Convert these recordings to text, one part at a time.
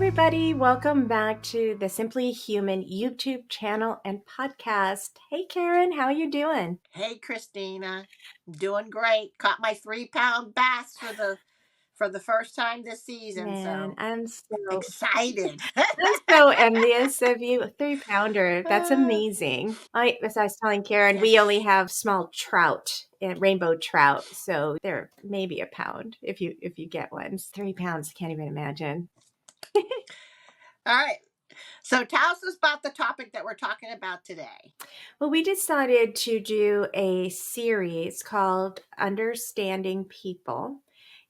everybody. Welcome back to the Simply Human YouTube channel and podcast. Hey, Karen, how you doing? Hey, Christina, doing great. Caught my 3 pound bass for the first time this season, Man, so I'm so excited. I'm so envious of you. A 3 pounder. That's Uh, amazing. As I was telling Karen, we only yes. have small trout and rainbow trout, so they're maybe a pound if you get one. It's 3 pounds. Can't even imagine. All right. So tell us about the topic that we're talking about today. Well, we decided to do a series called Understanding People.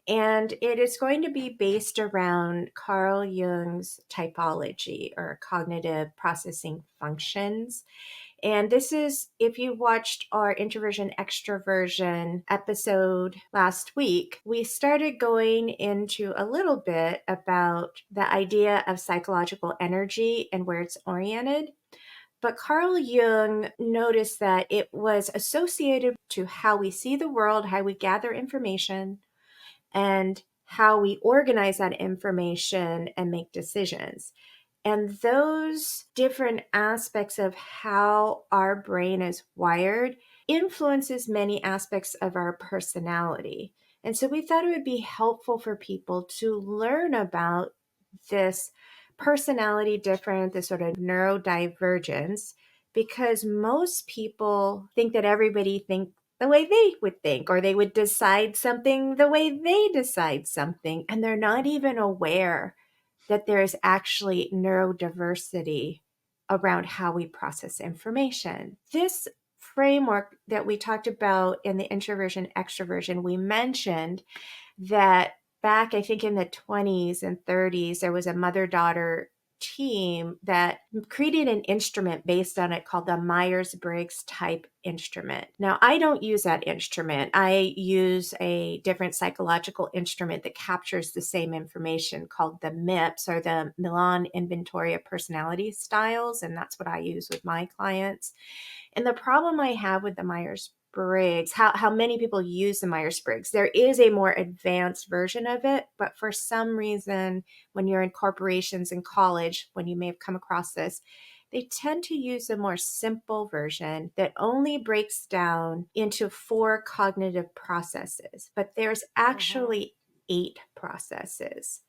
And it is going to be based around Carl Jung's typology or cognitive processing functions. And this is, if you watched our introversion extroversion episode last week, we started going into a little bit about the idea of psychological energy and where it's oriented. But Carl Jung noticed that it was associated to how we see the world, how we gather information, and how we organize that information and make decisions. And those different aspects of how our brain is wired influences many aspects of our personality. And so we thought it would be helpful for people to learn about this personality difference, this sort of neurodivergence, because most people think that everybody thinks the way they would think, or they would decide something the way they decide something, and they're not even aware that there's actually neurodiversity around how we process information. This framework that we talked about in the introversion extroversion, we mentioned that back, I think in the 20s and 30s, there was a mother daughter team that created an instrument based on it called the Myers-Briggs type instrument. Now, I don't use that instrument. I use a different psychological instrument that captures the same information called the MIPS, or the Milan Inventory of Personality Styles, and that's what I use with my clients. And the problem I have with the Myers-Briggs, how many people use the Myers-Briggs, there is a more advanced version of it, but for some reason, when you're in corporations in college, when you may have come across this, they tend to use a more simple version that only breaks down into 4 cognitive processes, but there's Mhm. actually 8 processes.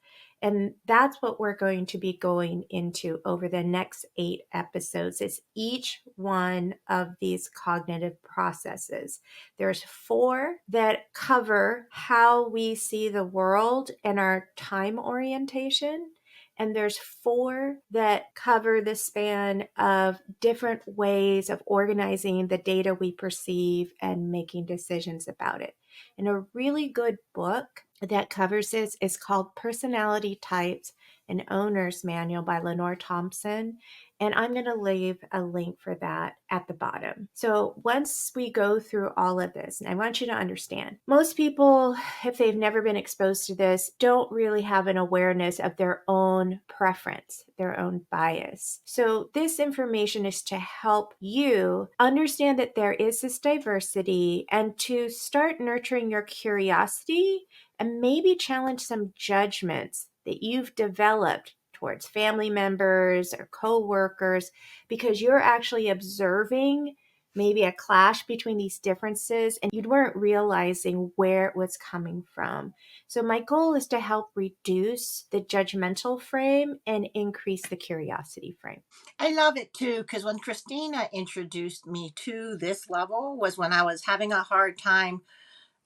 And that's what we're going to be going into over the next 8 episodes, is each one of these cognitive processes. There's 4 that cover how we see the world and our time orientation. And there's 4 that cover the span of different ways of organizing the data we perceive and making decisions about it. And a really good book that covers this is called Personality Types: An Owner's Manual by Lenore Thompson. And I'm going to leave a link for that at the bottom. So once we go through all of this, and I want you to understand, most people, if they've never been exposed to this, don't really have an awareness of their own preference, their own bias. So this information is to help you understand that there is this diversity and to start nurturing your curiosity and maybe challenge some judgments that you've developed towards family members or coworkers, because you're actually observing maybe a clash between these differences and you weren't realizing where it was coming from. So my goal is to help reduce the judgmental frame and increase the curiosity frame. I love it too because when Christina introduced me to this level was when I was having a hard time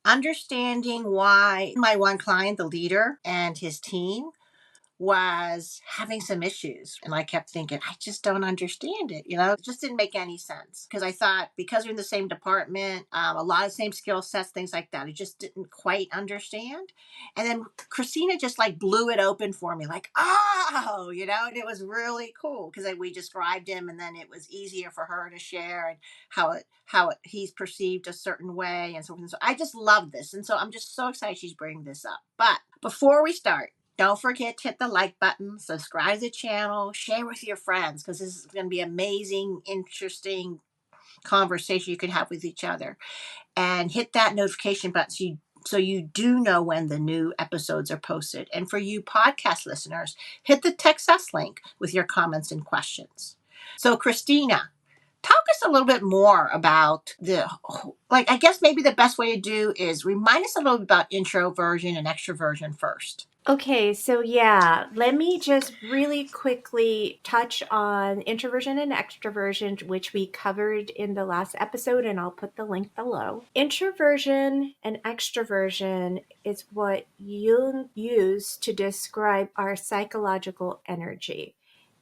understanding why my one client, the leader, and his team was having some issues. And I kept thinking, I just don't understand it. It just didn't make any sense because I thought because we're in the same department, a lot of same skill sets, things like that, I just didn't quite understand. And then Christina just like blew it open for me, like, oh, and it was really cool because we described him and then it was easier for her to share and he's perceived a certain way and so forth. And so I just love this. And so I'm just so excited she's bringing this up. But before we start, don't forget to hit the like button, subscribe to the channel, share with your friends because this is going to be amazing, interesting conversation you can have with each other. And hit that notification button so you so you do know when the new episodes are posted. And for you podcast listeners, hit the text us link with your comments and questions. So, Christina, talk us a little bit more about I guess maybe the best way to do is remind us a little bit about introversion and extroversion first. Okay, so yeah, let me just really quickly touch on introversion and extroversion, which we covered in the last episode, and I'll put the link below. Introversion and extroversion is what Jung used to describe our psychological energy.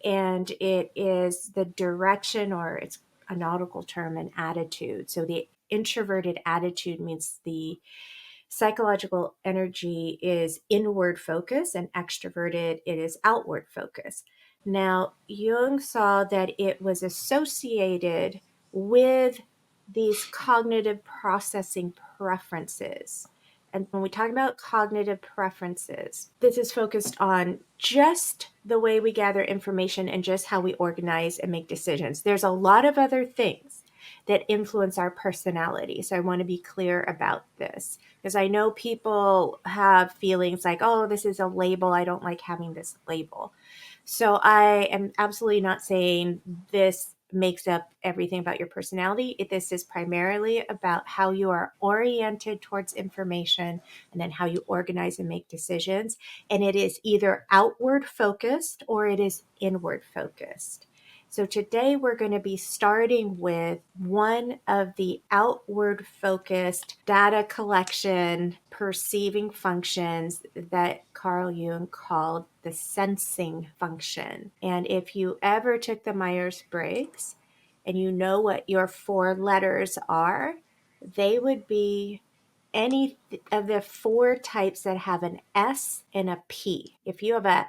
And it is the direction, or it's a nautical term, an attitude. So the introverted attitude means the psychological energy is inward focus, and extroverted, it is outward focus. Now, Jung saw that it was associated with these cognitive processing preferences. And when we talk about cognitive preferences, this is focused on just the way we gather information and just how we organize and make decisions. There's a lot of other things that influence our personality. So I want to be clear about this, because I know people have feelings like, oh, this is a label. I don't like having this label. So I am absolutely not saying this makes up everything about your personality. This is primarily about how you are oriented towards information and then how you organize and make decisions. And it is either outward focused or it is inward focused. So today we're going to be starting with one of the outward focused data collection perceiving functions that Carl Jung called the sensing function. And if you ever took the Myers-Briggs and you know what your 4 letters are, they would be any of the 4 types that have an S and a P. If you have a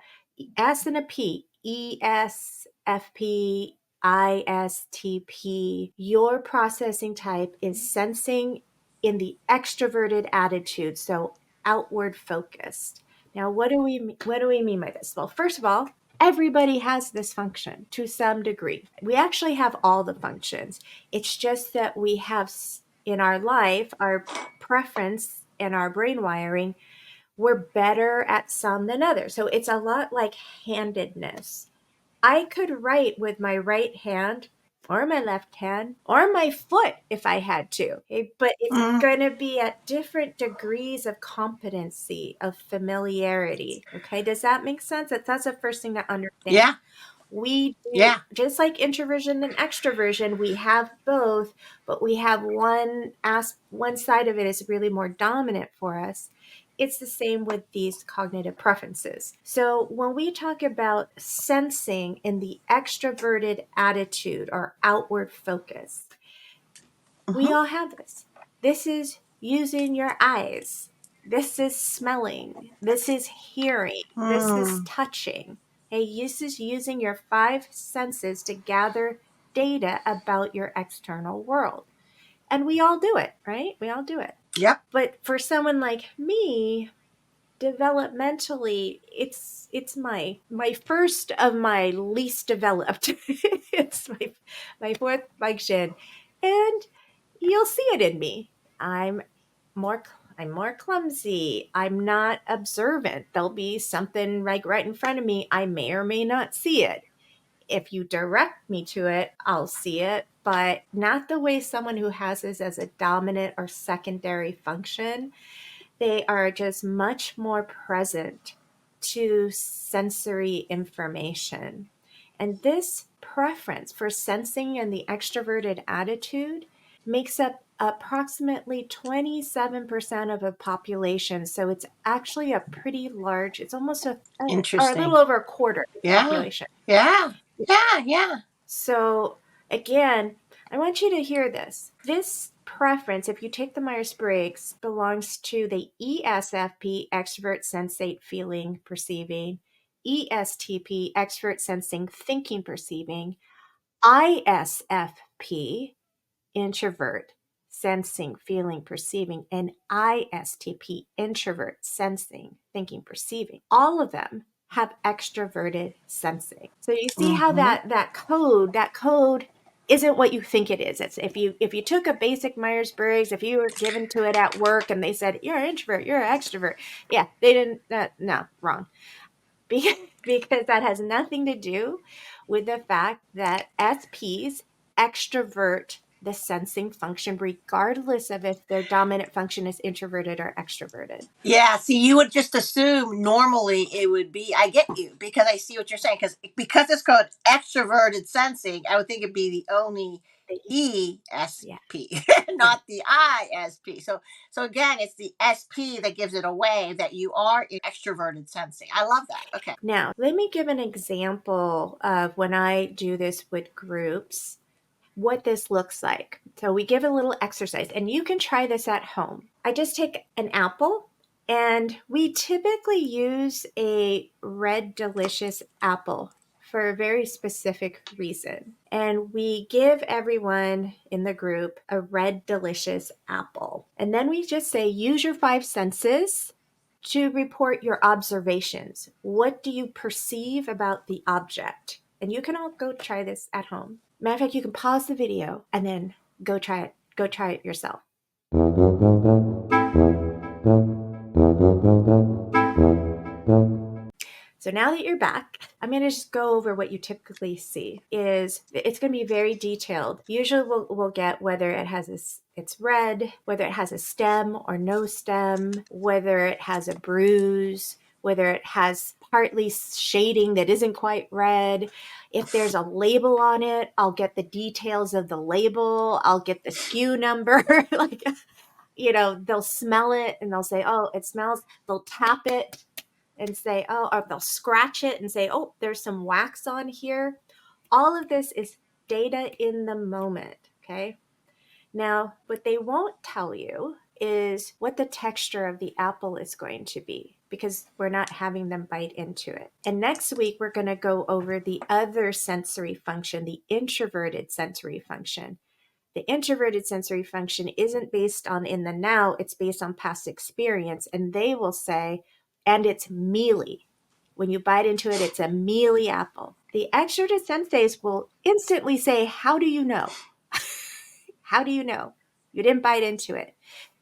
S and a P, ESFP, ISTP, your processing type is sensing in the extroverted attitude, so outward focused. Now, what do we mean by this? Well, first of all, everybody has this function to some degree. We actually have all the functions. It's just that we have in our life, our preference and our brain wiring, we're better at some than others. So it's a lot like handedness. I could write with my right hand or my left hand or my foot if I had to. Okay? But it's going to be at different degrees of competency, of familiarity. Okay. Does that make sense? That's the first thing to understand. Yeah. We do, Yeah. just like introversion and extroversion, we have both, but we have one side of it is really more dominant for us. It's the same with these cognitive preferences. So when we talk about sensing in the extroverted attitude or outward focus, we all have this. This is using your eyes. This is smelling. This is hearing. This is touching. Okay, this is using your 5 senses to gather data about your external world. And we all do it, right? We all do it. Yep. But for someone like me, developmentally, it's my first of my least developed. It's my 4th function. And you'll see it in me. I'm more clumsy. I'm not observant. There'll be something like right in front of me. I may or may not see it. If you direct me to it, I'll see it, but not the way someone who has this as a dominant or secondary function. They are just much more present to sensory information. And this preference for sensing and the extroverted attitude makes up approximately 27% of a population. So it's actually a pretty large, it's almost or a little over a quarter of the population. Yeah. So again, I want you to hear this. This preference, if you take the Myers-Briggs, belongs to the ESFP, extrovert, sensate, feeling, perceiving, ESTP, extrovert, sensing, thinking, perceiving, ISFP, introvert, sensing, feeling, perceiving, and ISTP, introvert, sensing, thinking, perceiving. All of them have extroverted sensing. So you see how that code isn't what you think it is. It's if you took a basic Myers-Briggs, if you were given to it at work and they said you're an introvert, you're an extrovert, yeah, they didn't. No, wrong. Because that has nothing to do with the fact that SPs extrovert the sensing function, regardless of if their dominant function is introverted or extroverted. Yeah, see, you would just assume normally it would be. I get you because I see what you're saying. Because it's called extroverted sensing, I would think it'd be the only Yeah, ESP, yeah. not the ISP. So again, it's the SP that gives it away that you are in extroverted sensing. I love that. Okay. Now, let me give an example of when I do this with groups, what this looks like. So we give a little exercise, and you can try this at home. I just take an apple, and we typically use a red delicious apple for a very specific reason. And we give everyone in the group a red delicious apple. And then we just say, use your five senses to report your observations. What do you perceive about the object? And you can all go try this at home. Matter of fact, you can pause the video and then go try it. Go try it yourself. So now that you're back, I'm going to just go over what you typically see. It's going to be very detailed. Usually we'll get whether it has it's red, whether it has a stem or no stem, whether it has a bruise, whether it has partly shading that isn't quite red. If there's a label on it, I'll get the details of the label. I'll get the SKU number. Like, they'll smell it and they'll say, oh, it smells. They'll tap it and say, oh, or they'll scratch it and say, oh, there's some wax on here. All of this is data in the moment. Okay. Now, what they won't tell you is what the texture of the apple is going to be, because we're not having them bite into it. And next week, we're going to go over the other sensory function, the introverted sensory function. The introverted sensory function isn't based on in the now, it's based on past experience. And they will say, and it's mealy. When you bite into it, it's a mealy apple. The extroverted senses will instantly say, how do you know? How do you know? You didn't bite into it.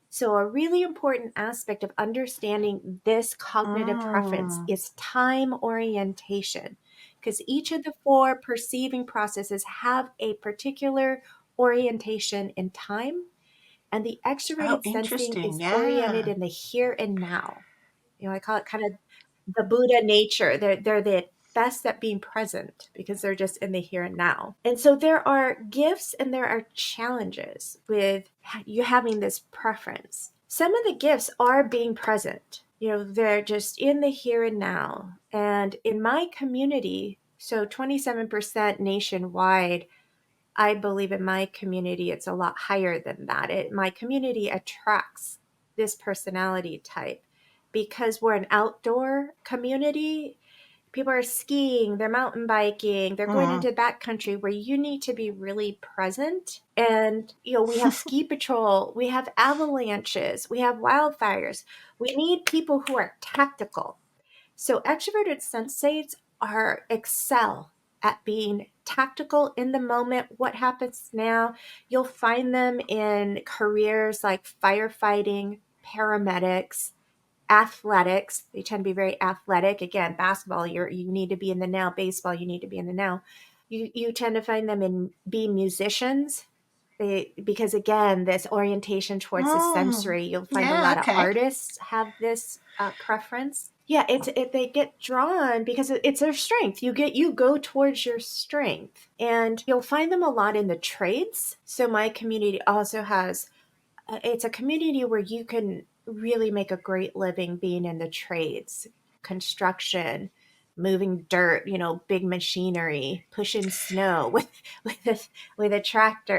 So, a really important aspect of understanding this cognitive preference Mm. is time orientation, because each of the four perceiving processes have a particular orientation in time, and the Oh, extroverted sensing interesting. is oriented Yeah. in the here and now. I call it kind of the Buddha nature. They're the best at being present because they're just in the here and now. And so there are gifts and there are challenges with you having this preference. Some of the gifts are being present. They're just in the here and now. And in my community, so 27% nationwide, I believe in my community it's a lot higher than that. My community attracts this personality type because we're an outdoor community. People are skiing, they're mountain biking, they're going Mm. into backcountry where you need to be really present. And, we have ski patrol, we have avalanches, we have wildfires. We need people who are tactical. So extroverted sensates are excel at being tactical in the moment. What happens now? You'll find them in careers like firefighting, paramedics, athletics. They tend to be very athletic. Again, basketball, you need to be in the now. Baseball, you need to be in the now. You tend to find them in being musicians. Because again, this orientation towards the Mm. sensory, you'll find a Yeah. lot of Okay. artists have this preference. Yeah, they get drawn because it's their strength. You go towards your strength, and you'll find them a lot in the trades. So my community also has it's a community where you can really make a great living being in the trades, construction, moving dirt, big machinery, pushing snow with a tractor.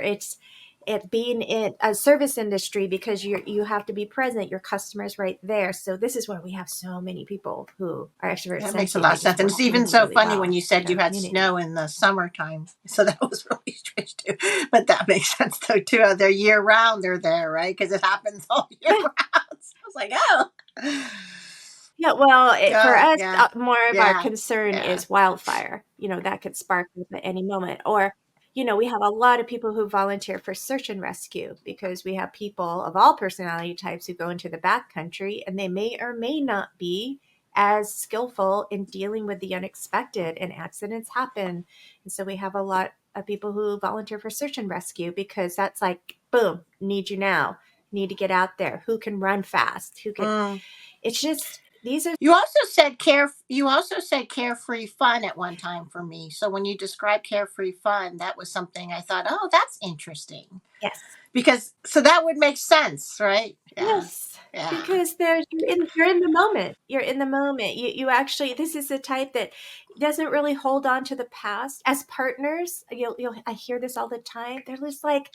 It being in a service industry because you have to be present, your customers right there. So this is where we have so many people who are extrovert That makes a sensate. lot They of just sense. And work it's even really, so really funny when well you in said our you had community. snow in the summertime. So that was really strange too. But that makes sense though too. They're year round, they're there, right? Because it happens all year Yeah. round. So I was like, oh. Yeah, well, for Oh, us, yeah. more of our Yeah. concern Yeah. is wildfire. That could spark up at any moment. Or we have a lot of people who volunteer for search and rescue because we have people of all personality types who go into the backcountry and they may or may not be as skillful in dealing with the unexpected, and accidents happen. And so we have a lot of people who volunteer for search and rescue because that's like, boom, need you now. Need to get out there. Who can run fast? Who can? It's just these are You also said carefree fun at one time for me. So when you described carefree fun, that was something I thought, oh, that's interesting. yes. Because so that would make sense, right? Yeah. Yes, Yeah. because you're in the moment. You're in the moment. You actually, this is the type that doesn't really hold on to the past. As partners, I hear this all the time. They're just like,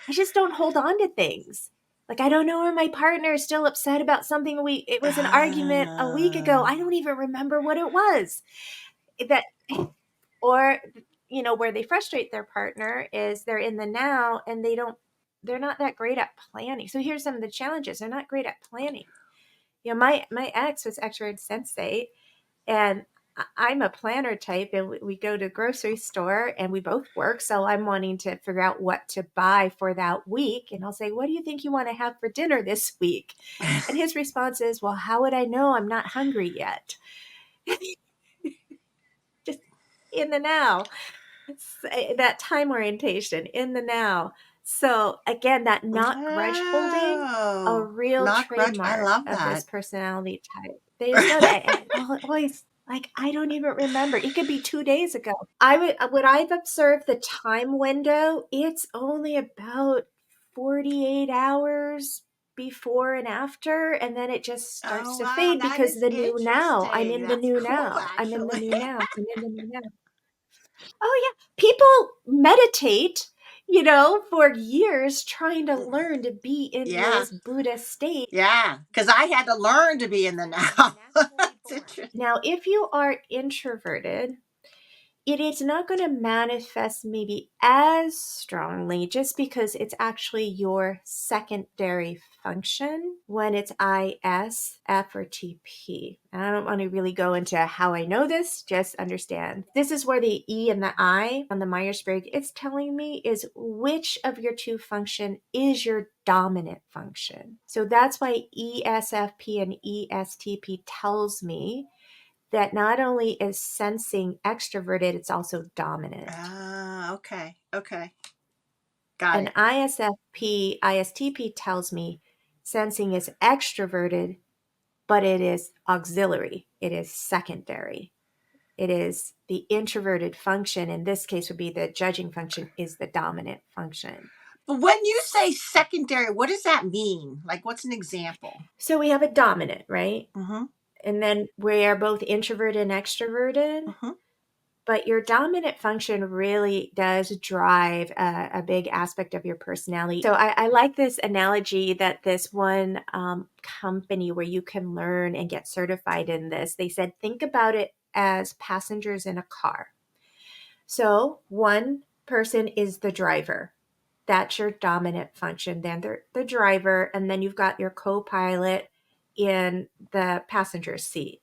I just don't hold on to things. Like I don't know, where my partner is still upset about something it was an argument a week ago. I don't even remember what it was. That or where they frustrate their partner is they're in the now and they're not that great at planning. So here's some of the challenges. They're not great at planning. My ex was extroverted sensate, and I'm a planner type, and we go to the grocery store and we both work. So I'm wanting to figure out what to buy for that week. And I'll say, what do you think you want to have for dinner this week? And his response is, well, how would I know? I'm not hungry yet. Just in the now. That time orientation in the now. So again, that not grudge holding, a Oh, real not grudge. I trademark love of this that. personality type. They just know that. Always like, I don't even remember. It could be 2 days ago. What I've observed the time window, it's only about 48 hours before and after, and then it just starts Oh to wow, fade that because is the new now. I'm interesting. in the That's new cool, now. I'm in the actually. new now. I'm in the new now. Oh, yeah. People meditate, for years trying to learn to be in Yeah, this Buddha state. yeah. Because I had to learn to be in the now. Naturally That's born. interesting. Now, if you are introverted, it is not going to manifest maybe as strongly just because it's actually your secondary function when it's ISF or TP. And I don't want to really go into how I know this, just understand. This is where the E and the I on the Myers-Briggs, it's telling me is which of your two function is your dominant function. So that's why ESFP and ESTP tells me that not only is sensing extroverted, it's also dominant. Ah, okay, okay, got An it. ISFP, ISTP tells me sensing is extroverted, but it is auxiliary, it is secondary. It is the introverted function, in this case would be the judging function, is the dominant function. But when you say secondary, what does that mean? Like, what's an example? So we have a dominant, right? Mm-hmm. And then we are both introverted and extroverted. Mm-hmm. But your dominant function really does drive a big aspect of your personality. So I like this analogy that this one company where you can learn and get certified in this, they said, think about it as passengers in a car. So one person is the driver. That's your dominant function. Then they're the driver, and then you've got your co-pilot in the passenger seat.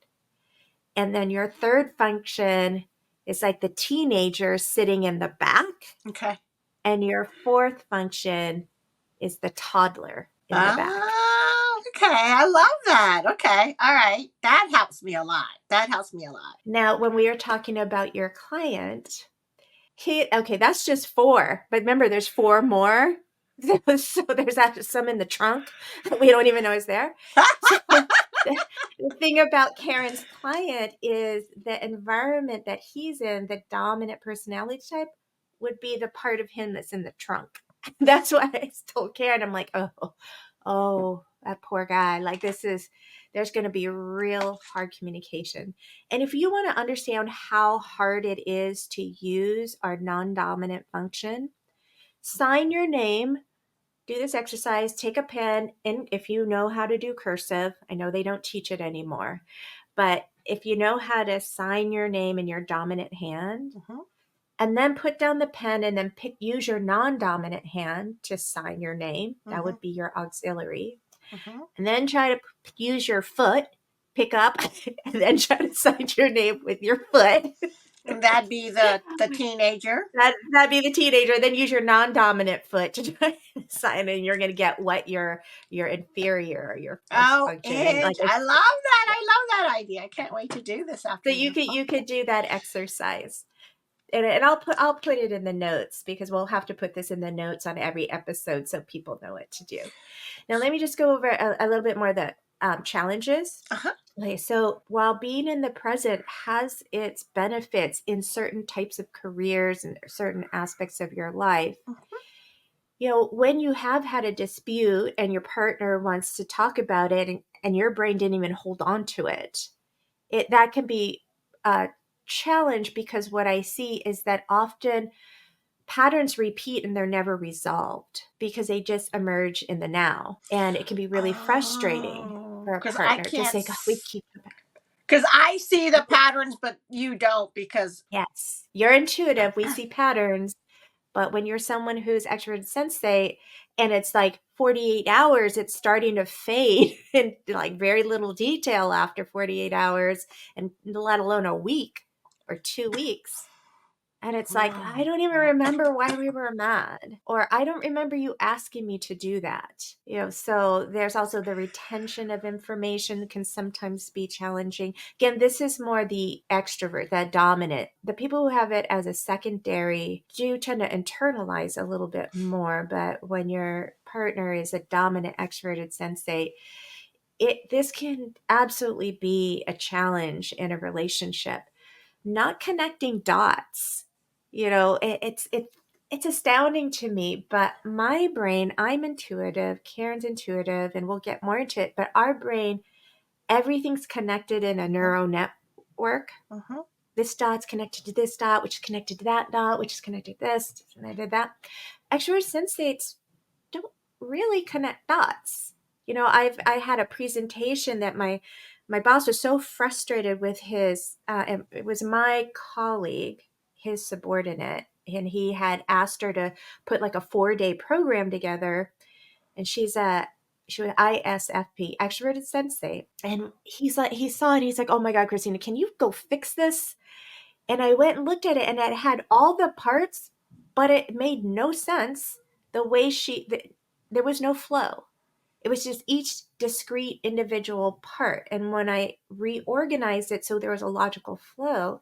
And then your third function is like the teenager sitting in the back. Okay. And your fourth function is the toddler in the back. Oh, okay. I love that. Okay. All right. That helps me a lot. That helps me a lot. Now, when we are talking about your client, okay, that's just four. But remember, there's four more. So there's actually some in the trunk that we don't even know is there. So the thing about Karen's client is the environment that he's in, the dominant personality type, would be the part of him that's in the trunk. That's why I told Karen, I'm like, oh, that poor guy. Like there's going to be real hard communication. And if you want to understand how hard it is to use our non-dominant function, sign your name. Do this exercise, take a pen, and if you know how to do cursive, I know they don't teach it anymore, but if you know how to sign your name in your dominant hand, Mm-hmm. and then put down the pen and then use your non-dominant hand to sign your name, that Mm-hmm. would be your auxiliary, Mm-hmm. and then try to use your foot, pick up, and then try to sign your name with your foot. And that'd be the teenager. That'd be the teenager. Then use your non-dominant foot to try and assign, and you're going to get what your inferior or your fourth Oh, function. And like Ange, I I love that. I love that idea. I can't wait to do this so after you your could phone. do that exercise. And I'll put it in the notes because we'll have to put this in the notes on every episode so people know what to do. Now let me just go over a little bit more of the challenges. Uh-huh. Okay, so while being in the present has its benefits in certain types of careers and certain aspects of your life, when you have had a dispute and your partner wants to talk about it and your brain didn't even hold on to it, that can be a challenge because what I see is that often patterns repeat and they're never resolved because they just emerge in the now. And it can be really frustrating Oh, for a partner to say, God, we keep because I see the patterns, but you don't because yes, you're intuitive. We see patterns. But when you're someone who's extroverted sensate and it's like 48 hours, it's starting to fade and like very little detail after 48 hours, and let alone a week or 2 weeks. And it's like, I don't even remember why we were mad, or I don't remember you asking me to do that. So there's also the retention of information can sometimes be challenging. Again, this is more the extrovert, that dominant. The people who have it as a secondary do tend to internalize a little bit more. But when your partner is a dominant extroverted sensate, this can absolutely be a challenge in a relationship. Not connecting dots. It's astounding to me, but my brain, I'm intuitive, Karen's intuitive, and we'll get more into it, but our brain, everything's connected in a neural network. uh-huh. This dot's connected to this dot, which is connected to that dot, which is connected to this, connected to that. Extrovert sensates don't really connect dots. I had a presentation that my boss was so frustrated with his, and it was my colleague, his subordinate, and he had asked her to put like a 4-day program together, and she was ISFP, extroverted sensate, and he saw it, and he's like, "Oh my God, Christina, can you go fix this?" And I went and looked at it, and it had all the parts, but it made no sense the way there was no flow. It was just each discrete individual part. And when I reorganized it so there was a logical flow,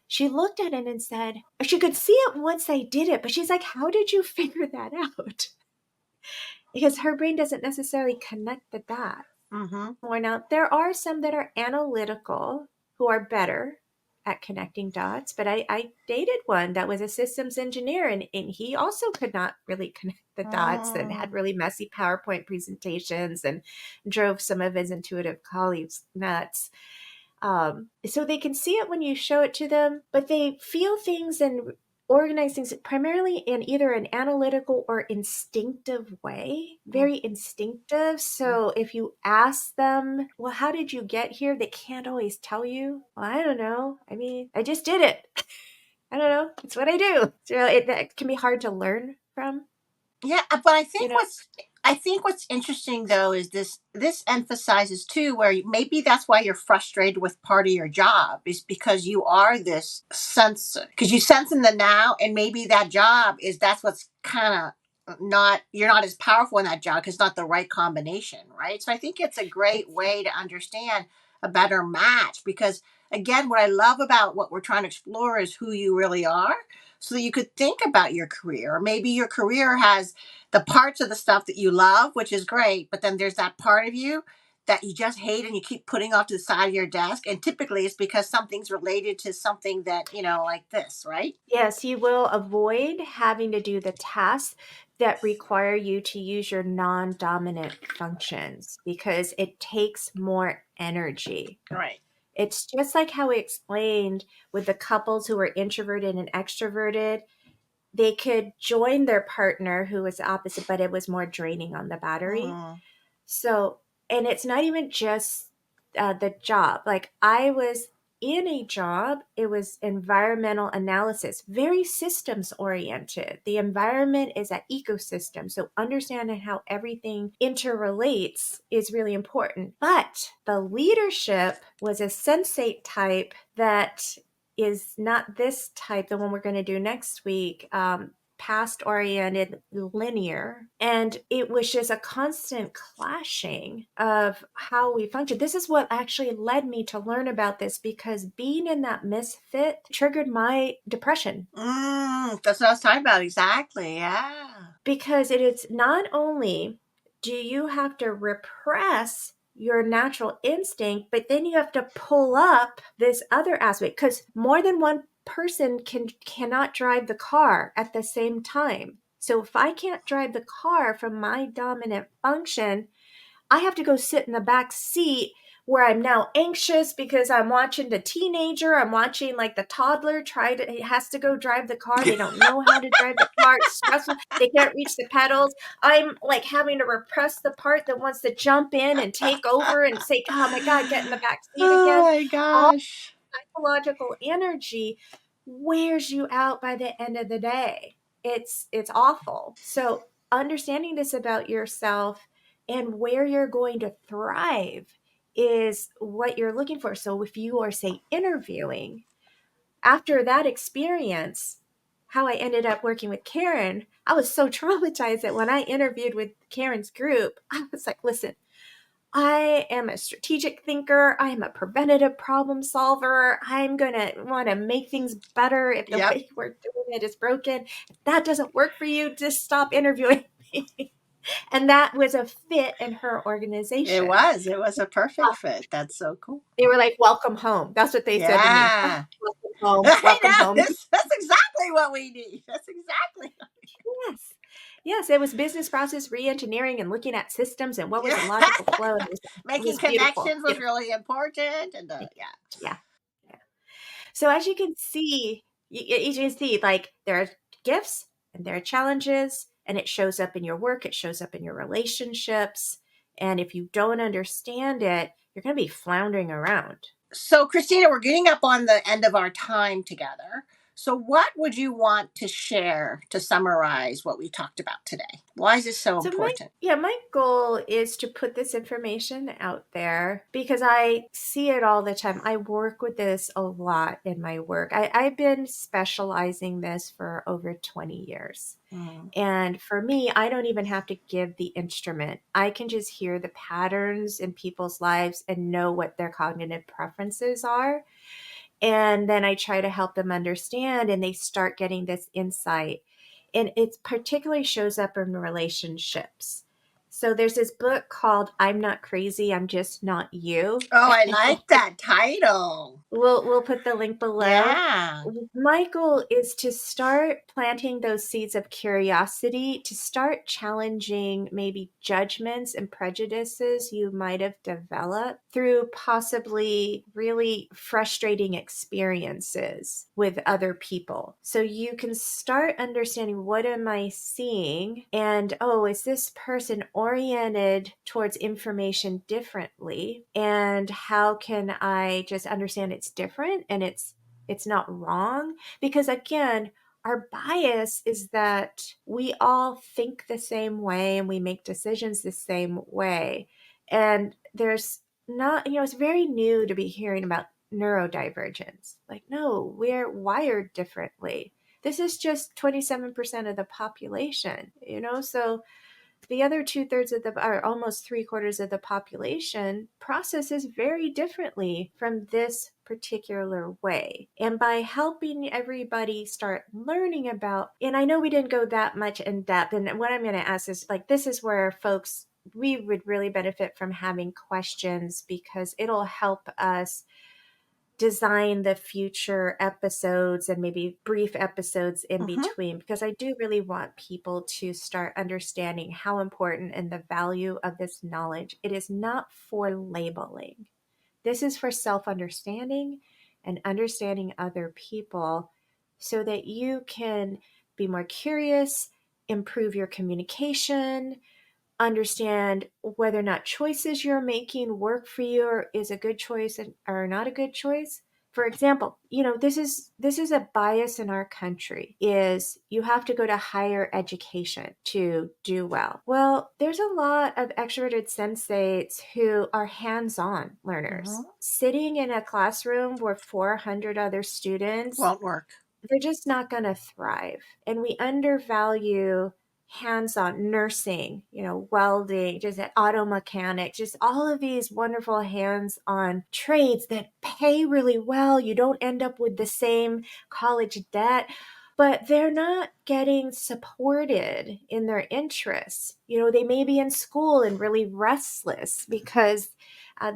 she looked at it and said, she could see it once I did it, but she's like, how did you figure that out? Because her brain doesn't necessarily connect the dots. Mm-hmm. More now, there are some that are analytical who are better at connecting dots, but I dated one that was a systems engineer, and he also could not really connect the dots and had really messy PowerPoint presentations and drove some of his intuitive colleagues nuts. So they can see it when you show it to them, but they feel things and organize things primarily in either an analytical or instinctive way, very instinctive. So if you ask them, well, how did you get here? They can't always tell you. Well, I don't know. I mean, I just did it. I don't know. It's what I do. So that can be hard to learn from, Yeah, but I you think know. what's interesting though is this emphasizes too where maybe that's why you're frustrated with part of your job is because you are this sense because you sense in the now and maybe that job is that's what's kind of not you're not as powerful in that job because it's not the right combination, right? So I think it's a great way to understand a better match because again what I love about what we're trying to explore is who you really are so that you could think about your career. Or maybe your career has the parts of the stuff that you love, which is great, but then there's that part of you that you just hate and you keep putting off to the side of your desk. And typically it's because something's related to something that, like this, right? Yes, you will avoid having to do the tasks that require you to use your non-dominant functions because it takes more energy. Right. It's just like how we explained with the couples who were introverted and extroverted. They could join their partner who was the opposite, but it was more draining on the battery. Mm. So, and it's not even just the job. Like I was in a job, it was environmental analysis, very systems oriented. The environment is an ecosystem. So understanding how everything interrelates is really important. But the leadership was a sensate type that is not this type, the one we're going to do next week, past oriented, linear. And it was just a constant clashing of how we function. This is what actually led me to learn about this, because being in that misfit triggered my depression. That's what I was talking about. Exactly. Yeah. Because it is not only do you have to repress your natural instinct, but then you have to pull up this other aspect, because more than one person cannot drive the car at the same time. So if I can't drive the car from my dominant function, I have to go sit in the back seat where I'm now anxious because I'm watching the teenager, I'm watching like the toddler has to go drive the car. They don't know how to drive the car. It's stressful. They can't reach the pedals. I'm like having to repress the part that wants to jump in and take over and say, oh my God, get in the back seat Oh again. my All gosh. psychological energy wears you out by the end of the day. It's awful. So understanding this about yourself and where you're going to thrive is what you're looking for. So if you are, say, interviewing, after that experience, how I ended up working with Karen, I was so traumatized that when I interviewed with Karen's group, I was like, listen, I am a strategic thinker. I am a preventative problem solver. I'm going to want to make things better if the Yep. way we're doing it is broken. If that doesn't work for you, just stop interviewing me. And that was a fit in her It organization. was. It was a perfect fit. That's so cool. They were like, welcome home. That's what they said to me. Oh, Yeah. welcome home. I Welcome know. home. That's exactly what we need. That's exactly. Yes. Yes, it was business process re-engineering and looking at systems and what was Yeah. the logical flow. And it Making was beautiful. connections was really important. And yeah. Yeah. Yeah. So as you can see, you can see like there are gifts and there are challenges, and it shows up in your work, it shows up in your relationships. And if you don't understand it, you're going to be floundering around. So, Christina, we're getting up on the end of our time together. So, what would you want to share to summarize what we talked about today? Why is this so So important? my goal is to put this information out there because I see it all the time. I work with this a lot in my work. I've been specializing this for over 20 years. Mm. And for me, I don't even have to give the instrument. I can just hear the patterns in people's lives and know what their cognitive preferences are. And then I try to help them understand, and they start getting this insight. And it particularly shows up in relationships. So there's this book called I'm Not Crazy, I'm Just Not You. Oh, I like that title. We'll put the link below. Yeah. My goal is to start planting those seeds of curiosity, to start challenging maybe judgments and prejudices you might have developed through possibly really frustrating experiences with other people. So you can start understanding, what am I seeing? And oh, is this person oriented towards information differently? And how can I just understand it's different and it's not wrong? Because again, our bias is that we all think the same way and we make decisions the same way. And there's not, it's very new to be hearing about neurodivergence. Like, no, we're wired differently. This is just 27% of the population, so the other 2/3 of or almost 3/4 of the population processes very differently from this particular way. And by helping everybody start learning about, and I know we didn't go that much in depth, and what I'm going to ask is like, this is where folks, we would really benefit from having questions, because it'll help us design the future episodes and maybe brief episodes in Mm-hmm. between, because I do really want people to start understanding how important and the value of this knowledge. It is not for labeling. This is for self-understanding and understanding other people so that you can be more curious, improve your communication, understand whether or not choices you're making work for you or is a good choice or not a good choice. For example, this is a bias in our country, is you have to go to higher education to do well. Well, there's a lot of extroverted sensates who are hands-on learners. Sitting in a classroom with 400 other students, Won't work. they're just not going to thrive. And we undervalue hands-on nursing, welding, just auto mechanics, just all of these wonderful hands-on trades that pay really well. You don't end up with the same college debt, but they're not getting supported in their interests. They may be in school and really restless because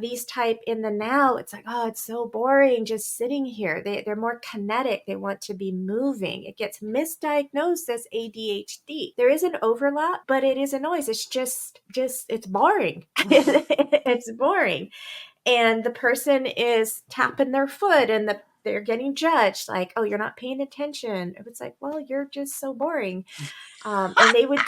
these type in the now, it's like, oh, it's so boring just sitting here. They're more kinetic. They want to be moving. It gets misdiagnosed as ADHD. There is an overlap, but it is a noise. It's just it's boring. It's boring. And the person is tapping their foot and they're getting judged, like, oh, you're not paying attention. It's like, well, you're just so boring. And they would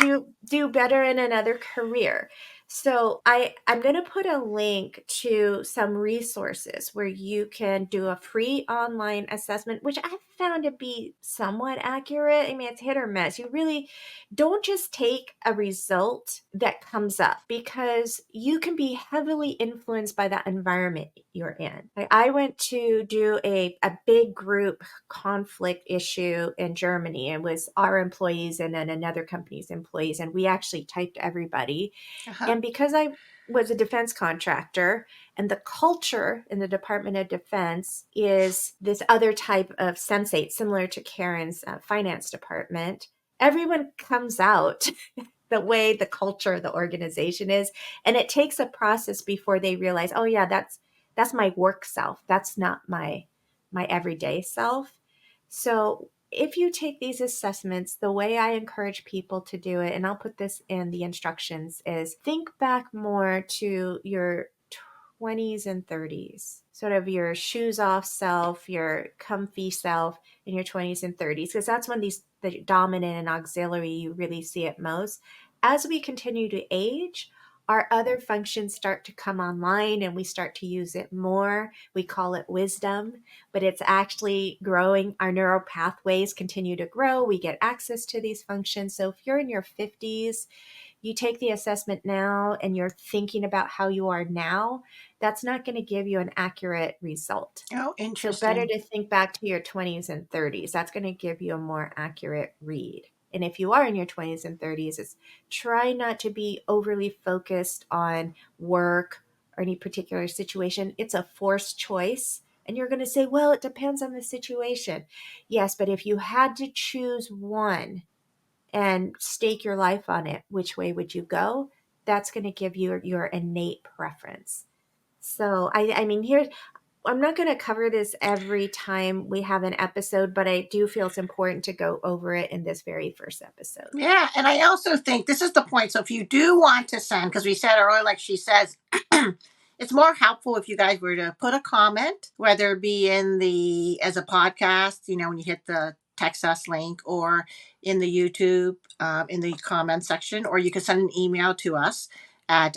do better in another career. So I'm going to put a link to some resources where you can do a free online assessment, which I found to be somewhat accurate. I mean, it's hit or miss. You really don't just take a result that comes up, because you can be heavily influenced by that environment you're in. I went to do a big group conflict issue in Germany. It was our employees and then another company's employees, and we actually typed everybody. And because I was a defense contractor, and the culture in the Department of Defense is this other type of sensate, similar to Karen's finance department, everyone comes out the way the culture of the organization is. And it takes a process before they realize, oh yeah, that's my work self. That's not my everyday self. So if you take these assessments, the way I encourage people to do it, and I'll put this in the instructions, is think back more to your 20s and 30s, sort of your shoes off self, your comfy self in your 20s and 30s, because that's when the dominant and auxiliary, you really see it most. As we continue to age, our other functions start to come online and we start to use it more. We call it wisdom, but it's actually growing. Our neural pathways continue to grow. We get access to these functions. So if you're in your 50s, you take the assessment now and you're thinking about how you are now, that's not going to give you an accurate result. Oh, So interesting. better to think back to your 20s and 30s. That's going to give you a more accurate read. And if you are in your 20s and 30s, it's try not to be overly focused on work or any particular situation. It's a forced choice. And you're going to say, well, it depends on the situation. Yes, but if you had to choose one and stake your life on it, which way would you go? That's going to give you your innate preference. So, I mean, I'm not going to cover this every time we have an episode, but I do feel it's important to go over it in this very first episode. Yeah, and I also think this is the point. So if you do want to send, because we said earlier, like she says, it's more helpful if you guys were to put a comment, whether it be as a podcast, when you hit the text us link, or in the YouTube, in the comment section, or you can send an email to us at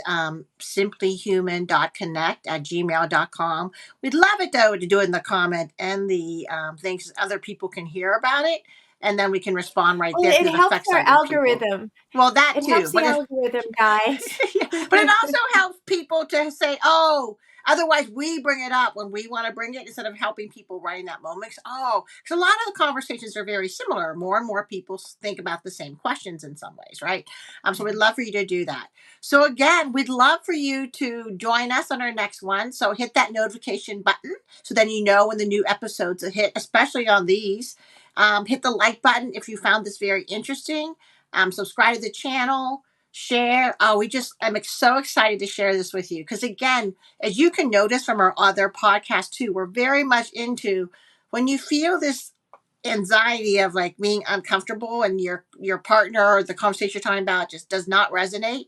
simplyhuman.connect@gmail.com. We'd love it, though, to do it in the comment and the things other people can hear about it, and then we can respond right Well, there it because it helps affects our other people. algorithm. Well, that It too, helps the algorithm, guys. yeah, but it also helps people to say, oh, otherwise we bring it up when we want to bring it instead of helping people right in that moment. Oh, because a lot of the conversations are very similar. More and more people think about the same questions in some ways, right? So we'd love for you to do that. So again, we'd love for you to join us on our next one. So hit that notification button so then you know when the new episodes are hit, especially on these. Hit the like button if you found this very interesting. Subscribe to the channel, share. I'm so excited to share this with you because, again, as you can notice from our other podcasts too, we're very much into when you feel this anxiety of like being uncomfortable and your partner or the conversation you're talking about just does not resonate.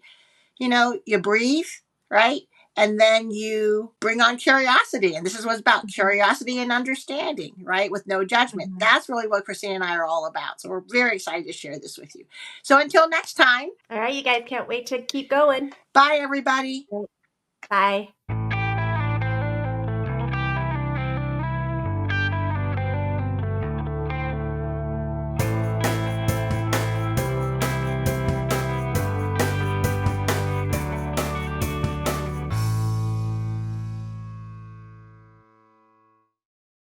You breathe, right? And then you bring on curiosity. And this is what's about curiosity and understanding, right? With no judgment. That's really what Christine and I are all about. So we're very excited to share this with you. So until next time. All right, you guys can't wait to keep going. Bye, everybody. Bye.